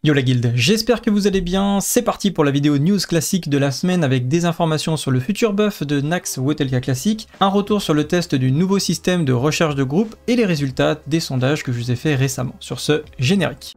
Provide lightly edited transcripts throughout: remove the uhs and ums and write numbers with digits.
Yo la guilde, j'espère que vous allez bien, c'est parti pour la vidéo news classique de la semaine avec des informations sur le futur buff de Naxx Wotelka Classic, un retour sur le test du nouveau système de recherche de groupe et les résultats des sondages que je vous ai fait récemment. Sur ce, générique.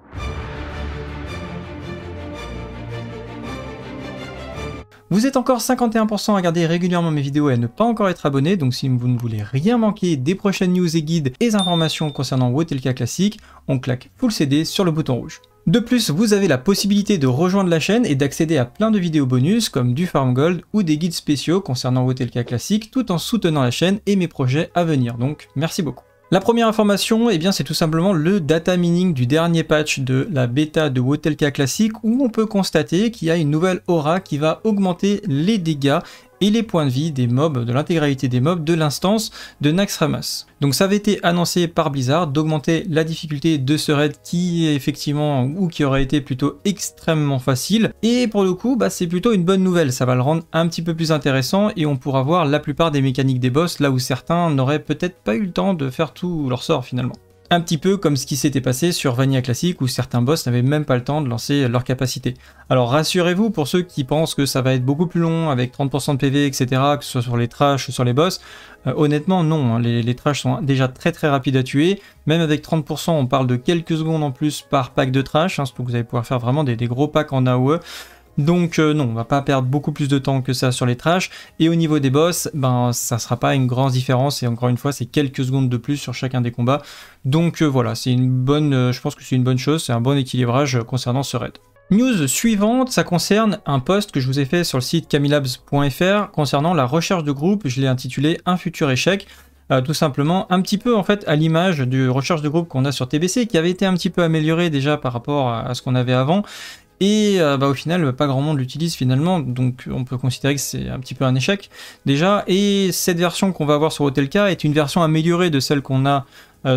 Vous êtes encore 51% à regarder régulièrement mes vidéos et à ne pas encore être abonné, donc si vous ne voulez rien manquer des prochaines news et guides et informations concernant Wotelka Classic, on claque full CD sur le bouton rouge. De plus, vous avez la possibilité de rejoindre la chaîne et d'accéder à plein de vidéos bonus comme du Farm Gold ou des guides spéciaux concernant Wotelka Classic tout en soutenant la chaîne et mes projets à venir, donc merci beaucoup. La première information, c'est tout simplement le data mining du dernier patch de la bêta de Wotelka Classic où on peut constater qu'il y a une nouvelle aura qui va augmenter les dégâts et les points de vie des mobs, de l'intégralité des mobs de l'instance de Naxxramas. Donc ça avait été annoncé par Blizzard d'augmenter la difficulté de ce raid qui est effectivement, ou qui aurait été plutôt extrêmement facile. Et pour le coup, c'est plutôt une bonne nouvelle, ça va le rendre un petit peu plus intéressant et on pourra voir la plupart des mécaniques des boss là où certains n'auraient peut-être pas eu le temps de faire tout leur sort finalement. Un petit peu comme ce qui s'était passé sur Vanilla Classic où certains boss n'avaient même pas le temps de lancer leur capacité. Alors rassurez-vous pour ceux qui pensent que ça va être beaucoup plus long avec 30% de PV etc, que ce soit sur les trashs ou sur les boss, honnêtement non, les trashs sont déjà très rapides à tuer, même avec 30% on parle de quelques secondes en plus par pack de trash, surtout que vous allez pouvoir faire vraiment des gros packs en AOE. Donc non, on va pas perdre beaucoup plus de temps que ça sur les trashs, et au niveau des boss, ça sera pas une grande différence, et encore une fois c'est quelques secondes de plus sur chacun des combats, donc voilà, c'est une bonne, je pense que c'est une bonne chose, c'est un bon équilibrage concernant ce raid. News suivante, ça concerne un post que je vous ai fait sur le site camilabs.fr concernant la recherche de groupe, je l'ai intitulé « Un futur échec ». Tout simplement un petit peu en fait à l'image de recherche de groupe qu'on a sur TBC qui avait été un petit peu amélioré déjà par rapport à ce qu'on avait avant. Et au final, pas grand monde l'utilise finalement, donc on peut considérer que c'est un petit peu un échec déjà. Et cette version qu'on va avoir sur Wotelka est une version améliorée de celle qu'on a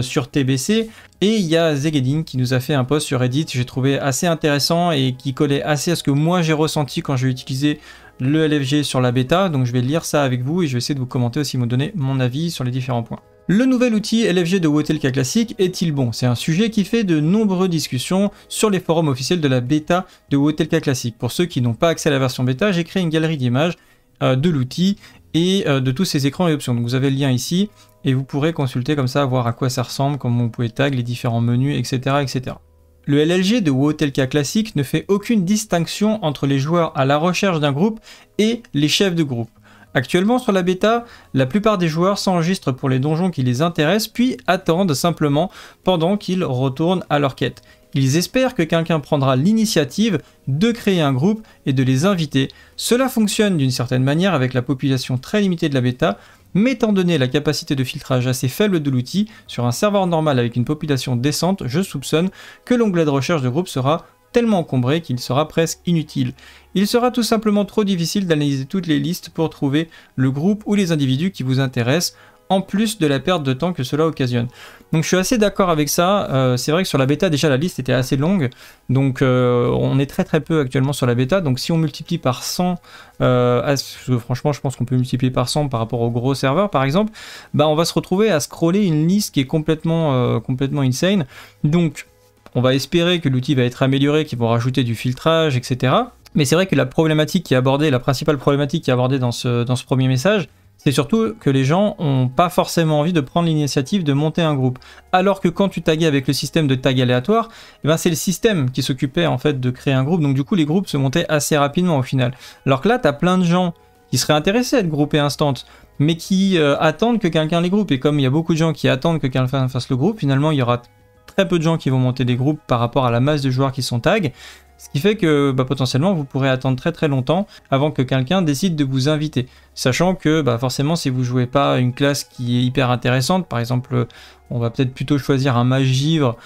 sur TBC. Et il y a Zegedin qui nous a fait un post sur Reddit, j'ai trouvé assez intéressant et qui collait assez à ce que moi j'ai ressenti quand j'ai utilisé le LFG sur la bêta. Donc je vais lire ça avec vous et je vais essayer de vous commenter aussi, me donner mon avis sur les différents points. Le nouvel outil LFG de Wotelka Classic est-il bon? C'est un sujet qui fait de nombreuses discussions sur les forums officiels de la bêta de Wotelka Classic. Pour ceux qui n'ont pas accès à la version bêta, j'ai créé une galerie d'images de l'outil et de tous ses écrans et options. Donc vous avez le lien ici et vous pourrez consulter comme ça, voir à quoi ça ressemble, comment vous pouvez tag les différents menus, etc. etc. Le LLG de Wotelka Classic ne fait aucune distinction entre les joueurs à la recherche d'un groupe et les chefs de groupe. Actuellement sur la bêta, la plupart des joueurs s'enregistrent pour les donjons qui les intéressent puis attendent simplement pendant qu'ils retournent à leur quête. Ils espèrent que quelqu'un prendra l'initiative de créer un groupe et de les inviter. Cela fonctionne d'une certaine manière avec la population très limitée de la bêta, mais étant donné la capacité de filtrage assez faible de l'outil, sur un serveur normal avec une population décente, je soupçonne que l'onglet de recherche de groupe sera tellement encombré qu'il sera presque inutile. Il sera tout simplement trop difficile d'analyser toutes les listes pour trouver le groupe ou les individus qui vous intéressent, en plus de la perte de temps que cela occasionne. Donc je suis assez d'accord avec ça, c'est vrai que sur la bêta déjà la liste était assez longue, donc on est très peu actuellement sur la bêta, donc si on multiplie par 100, franchement je pense qu'on peut multiplier par 100 par rapport au gros serveur par exemple, on va se retrouver à scroller une liste qui est complètement insane, donc on va espérer que l'outil va être amélioré, qu'ils vont rajouter du filtrage, etc. Mais c'est vrai que la problématique qui est abordée, la principale problématique qui est abordée dans ce premier message, c'est surtout que les gens n'ont pas forcément envie de prendre l'initiative de monter un groupe. Alors que quand tu taguais avec le système de tag aléatoire, c'est le système qui s'occupait en fait de créer un groupe, donc du coup les groupes se montaient assez rapidement au final. Alors que là, tu as plein de gens qui seraient intéressés à être groupés instant, mais qui attendent que quelqu'un les groupe. Et comme il y a beaucoup de gens qui attendent que quelqu'un fasse le groupe, finalement il y aura très peu de gens qui vont monter des groupes par rapport à la masse de joueurs qui sont tags, ce qui fait que potentiellement vous pourrez attendre très longtemps avant que quelqu'un décide de vous inviter. Sachant que forcément si vous jouez pas une classe qui est hyper intéressante, par exemple on va peut-être plutôt choisir un mage givre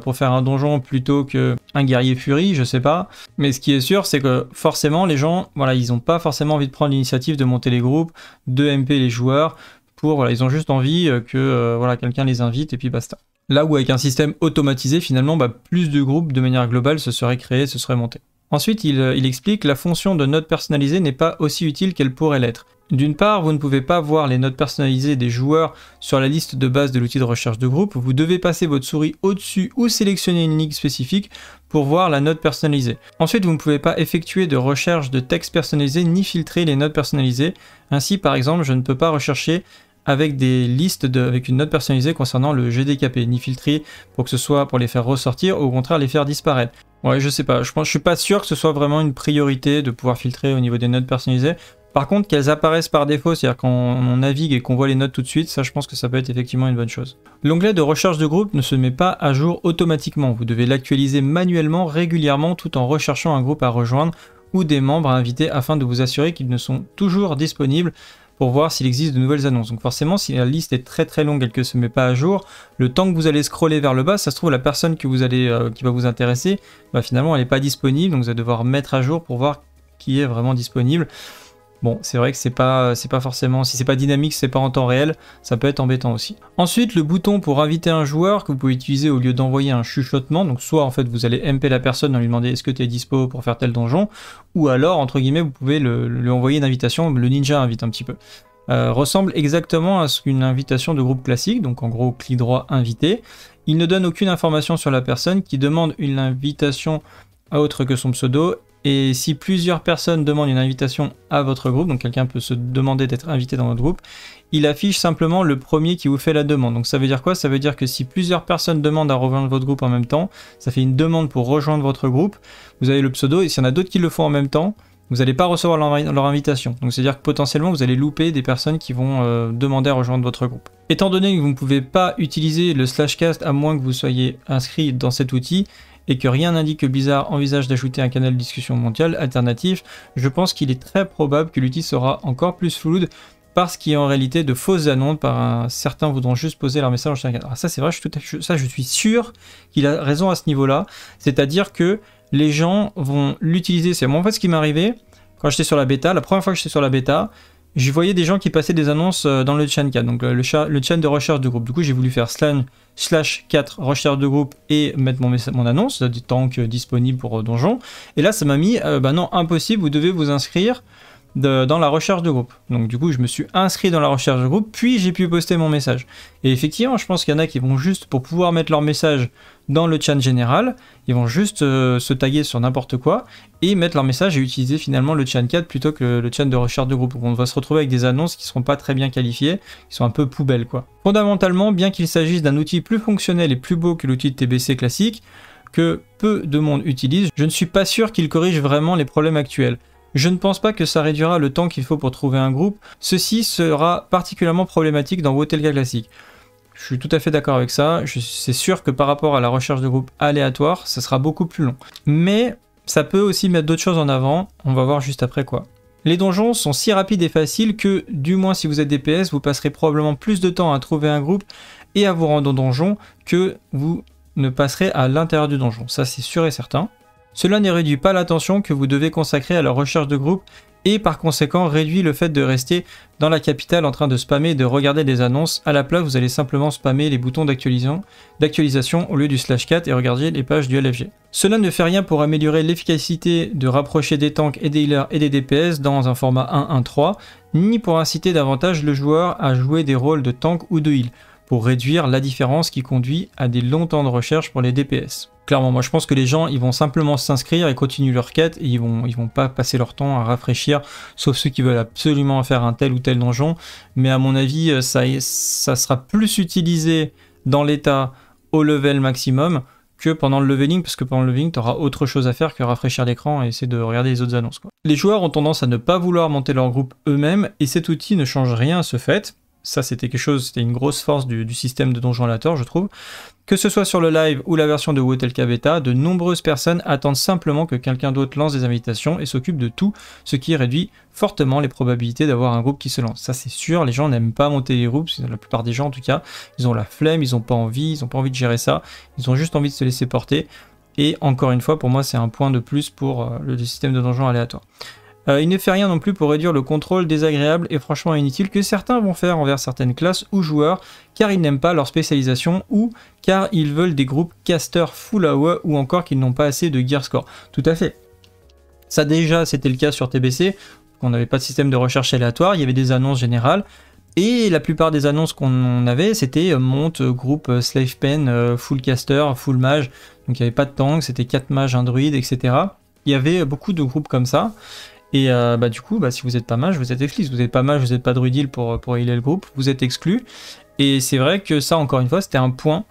pour faire un donjon plutôt qu'un guerrier furie, je sais pas. Mais ce qui est sûr c'est que forcément les gens, ils ont pas forcément envie de prendre l'initiative de monter les groupes, de MP les joueurs, ils ont juste envie que quelqu'un les invite et puis basta. Là où avec un système automatisé, finalement, plus de groupes de manière globale se seraient créés, se seraient montés. Ensuite, il explique que la fonction de note personnalisée n'est pas aussi utile qu'elle pourrait l'être. D'une part, vous ne pouvez pas voir les notes personnalisées des joueurs sur la liste de base de l'outil de recherche de groupe, vous devez passer votre souris au-dessus ou sélectionner une ligne spécifique pour voir la note personnalisée. Ensuite, vous ne pouvez pas effectuer de recherche de texte personnalisé ni filtrer les notes personnalisées. Ainsi, par exemple, je ne peux pas rechercher avec des listes avec une note personnalisée concernant le GDKP, ni filtrer pour que ce soit pour les faire ressortir ou au contraire les faire disparaître. Ouais, je sais pas, je suis pas sûr que ce soit vraiment une priorité de pouvoir filtrer au niveau des notes personnalisées. Par contre, qu'elles apparaissent par défaut, c'est-à-dire quand on navigue et qu'on voit les notes tout de suite, ça je pense que ça peut être effectivement une bonne chose. L'onglet de recherche de groupe ne se met pas à jour automatiquement, vous devez l'actualiser manuellement régulièrement tout en recherchant un groupe à rejoindre ou des membres à inviter afin de vous assurer qu'ils ne sont toujours disponibles pour voir s'il existe de nouvelles annonces. Donc forcément, si la liste est très longue et qu'elle ne se met pas à jour, le temps que vous allez scroller vers le bas, ça se trouve la personne que vous allez, qui va vous intéresser, bah, finalement elle n'est pas disponible, donc vous allez devoir mettre à jour pour voir qui est vraiment disponible. Bon, c'est vrai que c'est pas forcément, si c'est pas dynamique, c'est pas en temps réel, ça peut être embêtant aussi. Ensuite, le bouton pour inviter un joueur que vous pouvez utiliser au lieu d'envoyer un chuchotement, donc soit en fait vous allez MP la personne en lui demander est-ce que tu es dispo pour faire tel donjon, ou alors entre guillemets vous pouvez lui envoyer une invitation, le ninja invite un petit peu. Ressemble exactement à ce qu'une invitation de groupe classique, donc en gros clic droit inviter. Il ne donne aucune information sur la personne qui demande une invitation à autre que son pseudo. Et si plusieurs personnes demandent une invitation à votre groupe, donc quelqu'un peut se demander d'être invité dans votre groupe, il affiche simplement le premier qui vous fait la demande. Donc ça veut dire quoi? Ça veut dire que si plusieurs personnes demandent à rejoindre votre groupe en même temps, ça fait une demande pour rejoindre votre groupe, vous avez le pseudo, et s'il y en a d'autres qui le font en même temps, vous n'allez pas recevoir leur invitation. Donc c'est-à-dire que potentiellement vous allez louper des personnes qui vont demander à rejoindre votre groupe. Étant donné que vous ne pouvez pas utiliser le /cast à moins que vous soyez inscrit dans cet outil, et que rien n'indique que Blizzard envisage d'ajouter un canal de discussion mondial alternatif, je pense qu'il est très probable que l'outil sera encore plus fluide parce qu'il y a en réalité de fausses annonces certains voudront juste poser leur message en chacun. Alors ça c'est vrai, je suis sûr qu'il a raison à ce niveau-là, c'est-à-dire que les gens vont l'utiliser. C'est moi en fait ce qui m'est arrivé quand j'étais sur la bêta, la première fois que j'étais sur la bêta, je voyais des gens qui passaient des annonces dans le chain 4, donc le chain de recherche de groupe. Du coup, j'ai voulu faire /4 recherche de groupe et mettre mon annonce, du tank disponible pour donjon. Et là, ça m'a mis, bah non, impossible, vous devez vous inscrire dans la recherche de groupe. Donc du coup, je me suis inscrit dans la recherche de groupe, puis j'ai pu poster mon message. Et effectivement, je pense qu'il y en a qui vont juste, pour pouvoir mettre leur message dans le chat général, ils vont juste se taguer sur n'importe quoi et mettre leur message et utiliser finalement le chat 4 plutôt que le chat de recherche de groupe. Donc on va se retrouver avec des annonces qui ne seront pas très bien qualifiées, qui sont un peu poubelles quoi. Fondamentalement, bien qu'il s'agisse d'un outil plus fonctionnel et plus beau que l'outil de TBC classique, que peu de monde utilise, je ne suis pas sûr qu'il corrige vraiment les problèmes actuels. Je ne pense pas que ça réduira le temps qu'il faut pour trouver un groupe, ceci sera particulièrement problématique dans WoTLK classique. Je suis tout à fait d'accord avec ça, c'est sûr que par rapport à la recherche de groupe aléatoire, ça sera beaucoup plus long. Mais ça peut aussi mettre d'autres choses en avant, on va voir juste après quoi. Les donjons sont si rapides et faciles que, du moins si vous êtes DPS, vous passerez probablement plus de temps à trouver un groupe et à vous rendre au donjon que vous ne passerez à l'intérieur du donjon, ça c'est sûr et certain. Cela ne réduit pas l'attention que vous devez consacrer à la recherche de groupe et par conséquent réduit le fait de rester dans la capitale en train de spammer et de regarder des annonces. À la place, vous allez simplement spammer les boutons d'actualisation au lieu du /4 et regarder les pages du LFG. Cela ne fait rien pour améliorer l'efficacité de rapprocher des tanks et des healers et des DPS dans un format 1-1-3, ni pour inciter davantage le joueur à jouer des rôles de tank ou de heal, pour réduire la différence qui conduit à des longs temps de recherche pour les DPS. Clairement, moi je pense que les gens ils vont simplement s'inscrire et continuer leur quête et ils vont pas passer leur temps à rafraîchir, sauf ceux qui veulent absolument faire un tel ou tel donjon. Mais à mon avis, ça sera plus utilisé dans l'état au level maximum que pendant le leveling, parce que pendant le leveling, tu auras autre chose à faire que rafraîchir l'écran et essayer de regarder les autres annonces, quoi. Les joueurs ont tendance à ne pas vouloir monter leur groupe eux-mêmes et cet outil ne change rien à ce fait. Ça, c'était une grosse force du système de donjon aléatoire, je trouve. Que ce soit sur le live ou la version de WoTLK Beta, de nombreuses personnes attendent simplement que quelqu'un d'autre lance des invitations et s'occupe de tout, ce qui réduit fortement les probabilités d'avoir un groupe qui se lance. Ça, c'est sûr, les gens n'aiment pas monter les groupes, la plupart des gens en tout cas, ils ont la flemme, ils n'ont pas envie de gérer ça, ils ont juste envie de se laisser porter. Et encore une fois, pour moi, c'est un point de plus pour le système de donjon aléatoire. Il ne fait rien non plus pour réduire le contrôle désagréable et franchement inutile que certains vont faire envers certaines classes ou joueurs car ils n'aiment pas leur spécialisation ou car ils veulent des groupes casters full AOE ou encore qu'ils n'ont pas assez de gear score. Tout à fait. Ça déjà c'était le cas sur TBC, on n'avait pas de système de recherche aléatoire, il y avait des annonces générales, Et la plupart des annonces qu'on avait, c'était monte, groupe, slave pen, full caster, full mage. Donc il n'y avait pas de tank, c'était 4 mages, un druide, etc. Il y avait beaucoup de groupes comme ça. Et du coup, si vous n'êtes pas mage, vous êtes exclu. Si vous n'êtes pas mage, vous n'êtes pas druid heal pour healer le groupe, vous êtes exclu. Et c'est vrai que ça, encore une fois, c'était un point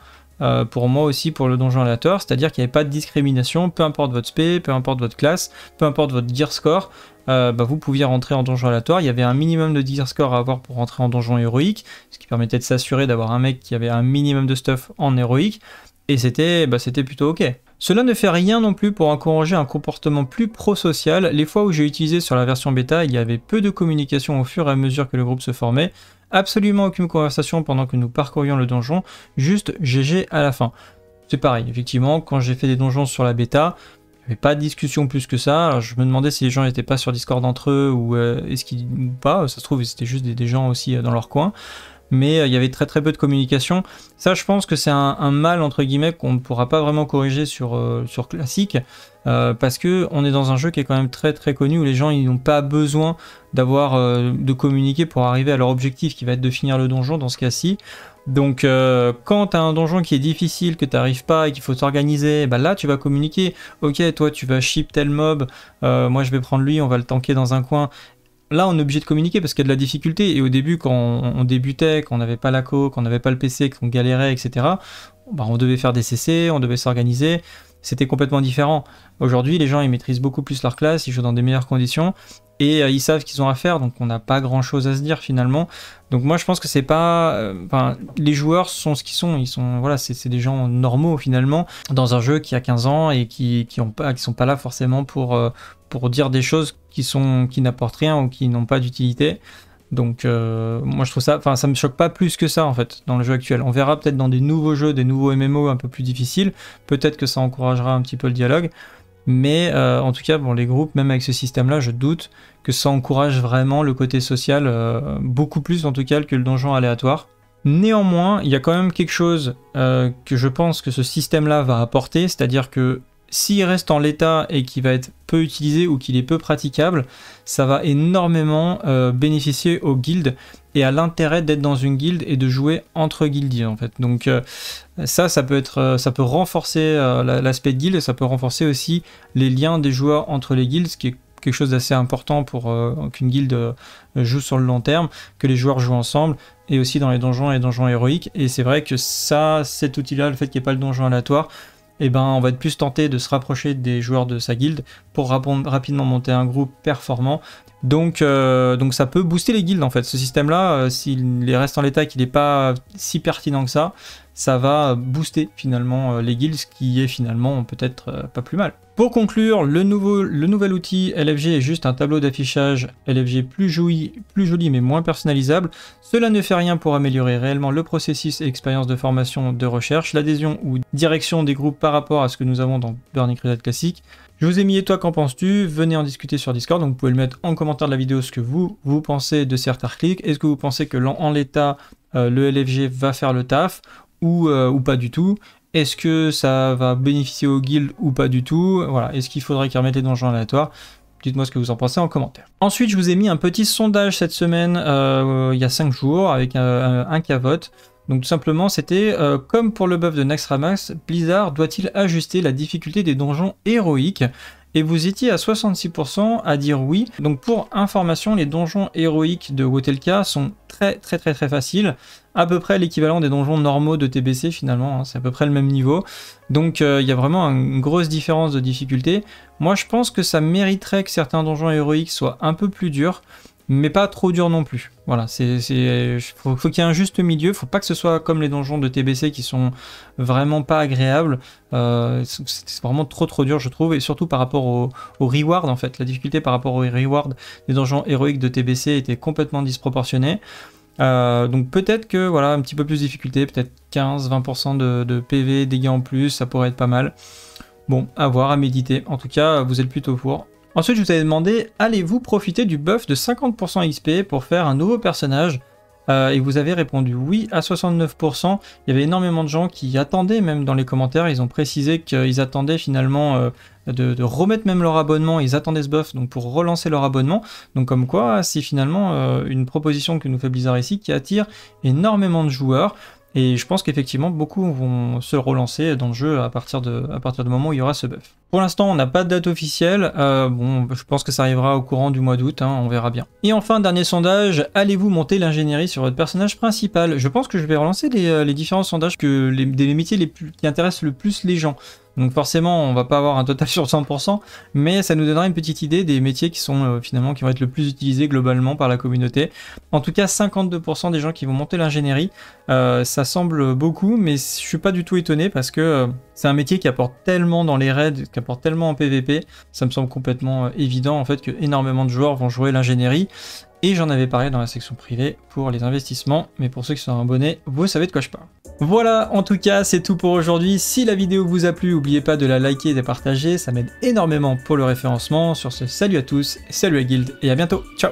pour moi aussi pour le donjon aléatoire, c'est-à-dire qu'il n'y avait pas de discrimination, peu importe votre spé, peu importe votre classe, peu importe votre gear score, vous pouviez rentrer en donjon aléatoire. Il y avait un minimum de gear score à avoir pour rentrer en donjon héroïque, ce qui permettait de s'assurer d'avoir un mec qui avait un minimum de stuff en héroïque, et c'était plutôt ok. Cela ne fait rien non plus pour encourager un comportement plus pro-social. Les fois où j'ai utilisé sur la version bêta, il y avait peu de communication au fur et à mesure que le groupe se formait, absolument aucune conversation pendant que nous parcourions le donjon, juste GG à la fin. C'est pareil, effectivement, quand j'ai fait des donjons sur la bêta, il n'y avait pas de discussion plus que ça. Alors, je me demandais si les gens n'étaient pas sur Discord entre eux ou est-ce qu'ils ou pas. Ça se trouve, c'était juste des gens aussi dans leur coin. Mais il y avait très très peu de communication. Ça, je pense que c'est un mal, entre guillemets, qu'on ne pourra pas vraiment corriger sur classique, parce que on est dans un jeu qui est quand même très très connu, où les gens ils n'ont pas besoin d'avoir de communiquer pour arriver à leur objectif, qui va être de finir le donjon dans ce cas-ci. Donc quand tu as un donjon qui est difficile, que tu n'arrives pas et qu'il faut s'organiser, là tu vas communiquer. Ok, toi tu vas ship tel mob, moi je vais prendre lui, on va le tanker dans un coin. Là, on est obligé de communiquer parce qu'il y a de la difficulté. Et au début, quand on débutait, quand on n'avait pas la co, quand on n'avait pas le PC, qu'on galérait, etc., on devait faire des CC, on devait s'organiser. C'était complètement différent. Aujourd'hui, les gens, ils maîtrisent beaucoup plus leur classe, ils jouent dans des meilleures conditions et ils savent ce qu'ils ont à faire. Donc, on n'a pas grand-chose à se dire finalement. Donc, moi, je pense que c'est pas... les joueurs sont ce qu'ils sont. Ils sont, voilà, c'est des gens normaux finalement dans un jeu qui a 15 ans et qui sont pas là forcément pour dire des choses qui n'apportent rien ou qui n'ont pas d'utilité. Donc moi je trouve ça, ça me choque pas plus que ça en fait dans le jeu actuel. On verra peut-être dans des nouveaux jeux, des nouveaux MMO un peu plus difficiles, peut-être que ça encouragera un petit peu le dialogue, mais en tout cas les groupes, même avec ce système là, je doute que ça encourage vraiment le côté social, beaucoup plus en tout cas que le donjon aléatoire. Néanmoins, il y a quand même quelque chose que je pense que ce système là va apporter, c'est-à-dire que s'il reste en l'état et qu'il va être peu utilisé ou qu'il est peu praticable, ça va énormément bénéficier aux guildes et à l'intérêt d'être dans une guilde et de jouer entre guildiers en fait. Donc ça peut renforcer l'aspect de guilde et ça peut renforcer aussi les liens des joueurs entre les guildes, ce qui est quelque chose d'assez important pour qu'une guilde joue sur le long terme, que les joueurs jouent ensemble et aussi dans les donjons et les donjons héroïques. Et c'est vrai que cet outil-là, le fait qu'il n'y ait pas le donjon aléatoire, on va être plus tenté de se rapprocher des joueurs de sa guilde pour rapidement monter un groupe performant. Donc ça peut booster les guildes en fait. Ce système-là, s'il reste en l'état et qu'il n'est pas si pertinent que ça va booster finalement les guildes, ce qui est finalement peut-être pas plus mal. Pour conclure, le nouvel outil LFG est juste un tableau d'affichage LFG plus joli mais moins personnalisable. Cela ne fait rien pour améliorer réellement le processus et l'expérience de formation de recherche, l'adhésion ou direction des groupes par rapport à ce que nous avons dans Burning Crusade classique. Je vous ai mis, et toi qu'en penses-tu? Venez en discuter sur Discord, donc vous pouvez le mettre en commentaire de la vidéo ce que vous pensez de certains clics. Est-ce que vous pensez que en l'état, le LFG va faire le taf ou pas du tout? Est-ce que ça va bénéficier aux guildes ou pas du tout? Voilà. Est-ce qu'il faudrait qu'ils remettent les donjons aléatoires? Dites-moi ce que vous en pensez en commentaire. Ensuite, je vous ai mis un petit sondage cette semaine, il y a 5 jours, avec un cas vote. Donc tout simplement, c'était comme pour le buff de Naxxramas, Blizzard doit-il ajuster la difficulté des donjons héroïques? Et vous étiez à 66% à dire oui. Donc pour information, les donjons héroïques de Wotelka sont très faciles. À peu près l'équivalent des donjons normaux de TBC finalement, hein, c'est à peu près le même niveau. Donc il y a vraiment une grosse différence de difficulté. Moi je pense que ça mériterait que certains donjons héroïques soient un peu plus durs, mais pas trop durs non plus. Voilà, faut qu'il y ait un juste milieu, faut pas que ce soit comme les donjons de TBC qui sont vraiment pas agréables. C'est vraiment trop dur je trouve, et surtout par rapport au reward en fait. La difficulté par rapport au reward des donjons héroïques de TBC était complètement disproportionnée. Donc peut-être que voilà, un petit peu plus de difficulté, peut-être 15-20% de PV, dégâts en plus, ça pourrait être pas mal. Bon, à voir, à méditer. En tout cas, vous êtes plutôt pour. Ensuite, je vous avais demandé, allez-vous profiter du buff de 50% XP pour faire un nouveau personnage? Et vous avez répondu oui à 69%. Il y avait énormément de gens qui attendaient, même dans les commentaires, ils ont précisé qu'ils attendaient finalement de remettre même leur abonnement. Ils attendaient ce buff donc pour relancer leur abonnement. Donc comme quoi, c'est finalement une proposition que nous fait Blizzard ici qui attire énormément de joueurs. Et je pense qu'effectivement, beaucoup vont se relancer dans le jeu à partir du moment où il y aura ce buff. Pour l'instant, on n'a pas de date officielle. Bon, je pense que ça arrivera au courant du mois d'août, hein, on verra bien. Et enfin, dernier sondage, allez-vous monter l'ingénierie sur votre personnage principal? Je pense que je vais relancer les différents sondages des métiers qui intéressent le plus les gens. Donc forcément, on va pas avoir un total sur 100%, mais ça nous donnera une petite idée des métiers qui sont finalement qui vont être le plus utilisés globalement par la communauté. En tout cas, 52% des gens qui vont monter l'ingénierie, ça semble beaucoup, mais je suis pas du tout étonné parce que c'est un métier qui apporte tellement dans les raids, qui apporte tellement en PVP, ça me semble complètement évident en fait que énormément de joueurs vont jouer l'ingénierie. Et j'en avais parlé dans la section privée pour les investissements, mais pour ceux qui sont abonnés, vous savez de quoi je parle. Voilà, en tout cas, c'est tout pour aujourd'hui. Si la vidéo vous a plu, n'oubliez pas de la liker et de la partager, ça m'aide énormément pour le référencement. Sur ce, salut à tous, salut à Guild, et à bientôt, ciao!